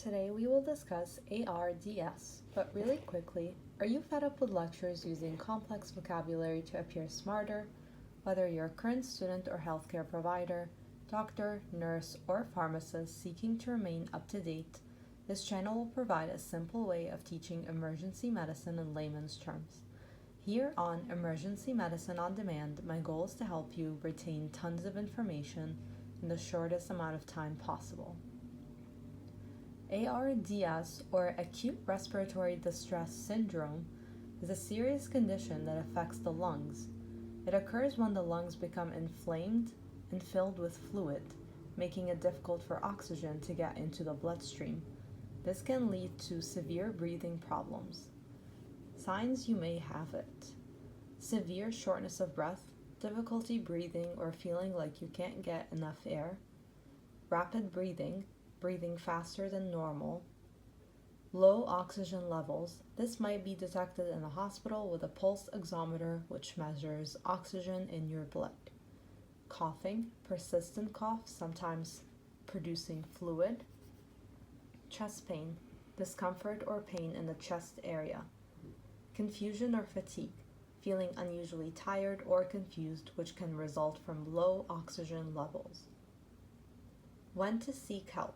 Today we will discuss ARDS, but really quickly, are you fed up with lectures using complex vocabulary to appear smarter? Whether you're a current student or healthcare provider, doctor, nurse, or pharmacist seeking to remain up to date, this channel will provide a simple way of teaching emergency medicine in layman's terms. Here on Emergency Medicine on Demand, my goal is to help you retain tons of information in the shortest amount of time possible. ARDS, or Acute Respiratory Distress Syndrome, is a serious condition that affects the lungs. It occurs when the lungs become inflamed and filled with fluid, making it difficult for oxygen to get into the bloodstream. This can lead to severe breathing problems. Signs you may have it: severe shortness of breath, difficulty breathing or feeling like you can't get enough air, rapid breathing faster than normal, low oxygen levels. This might be detected in a hospital with a pulse oximeter, which measures oxygen in your blood. Coughing, persistent cough, sometimes producing fluid. Chest pain, discomfort or pain in the chest area. Confusion or fatigue, feeling unusually tired or confused, which can result from low oxygen levels. When to seek help.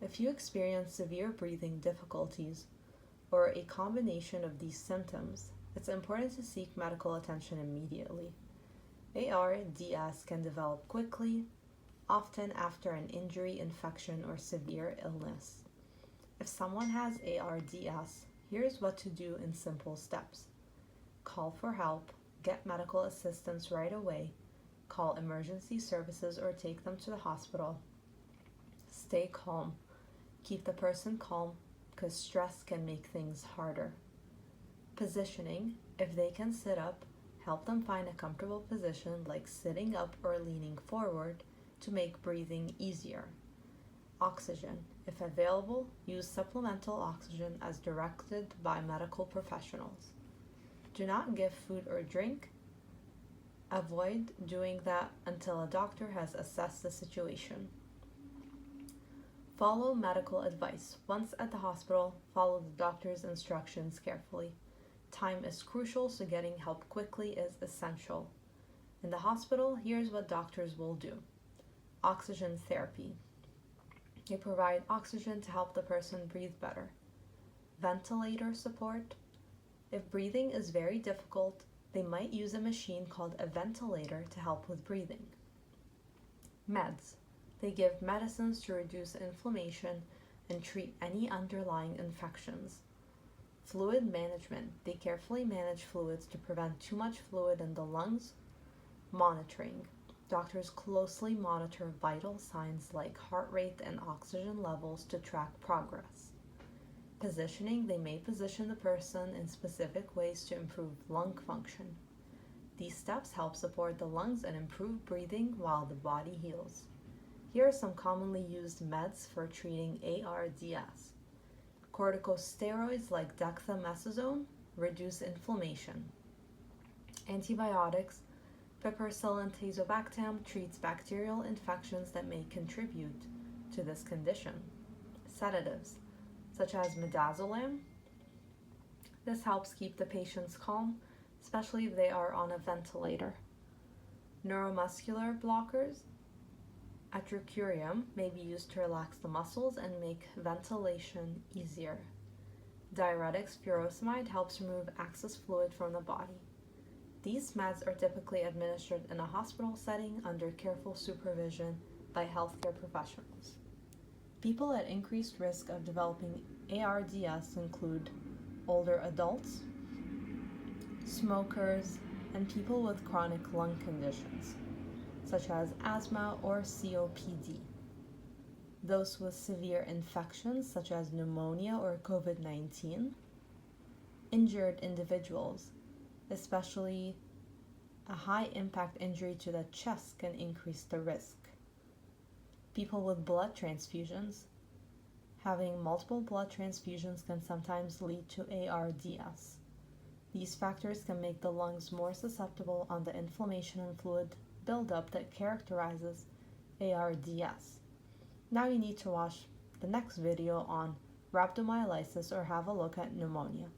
If you experience severe breathing difficulties or a combination of these symptoms, it's important to seek medical attention immediately. ARDS can develop quickly, often after an injury, infection, or severe illness. If someone has ARDS, here's what to do in simple steps. Call for help, get medical assistance right away, call emergency services or take them to the hospital. Stay calm. Keep the person calm because stress can make things harder. Positioning: if they can sit up, help them find a comfortable position like sitting up or leaning forward to make breathing easier. Oxygen: if available, use supplemental oxygen as directed by medical professionals. Do not give food or drink. Avoid doing that until a doctor has assessed the situation. Follow medical advice. Once at the hospital, follow the doctor's instructions carefully. Time is crucial, so getting help quickly is essential. In the hospital, here's what doctors will do. Oxygen therapy. They provide oxygen to help the person breathe better. Ventilator support. If breathing is very difficult, they might use a machine called a ventilator to help with breathing. Meds. They give medicines to reduce inflammation and treat any underlying infections. Fluid management. They carefully manage fluids to prevent too much fluid in the lungs. Monitoring. Doctors closely monitor vital signs like heart rate and oxygen levels to track progress. Positioning. They may position the person in specific ways to improve lung function. These steps help support the lungs and improve breathing while the body heals. Here are some commonly used meds for treating ARDS. Corticosteroids like dexamethasone reduce inflammation. Antibiotics: piperacillin tazobactam treats bacterial infections that may contribute to this condition. Sedatives, such as midazolam. This helps keep the patients calm, especially if they are on a ventilator. Neuromuscular blockers. Atracurium may be used to relax the muscles and make ventilation easier. Diuretics: furosemide helps remove excess fluid from the body. These meds are typically administered in a hospital setting under careful supervision by healthcare professionals. People at increased risk of developing ARDS include older adults, smokers, and people with chronic lung conditions, such as asthma or COPD. Those with severe infections, such as pneumonia or COVID-19. Injured individuals, especially a high-impact injury to the chest can increase the risk. People with blood transfusions. Having multiple blood transfusions can sometimes lead to ARDS. These factors can make the lungs more susceptible on the inflammation and fluid buildup that characterizes ARDS. Now you need to watch the next video on rhabdomyolysis or have a look at pneumonia.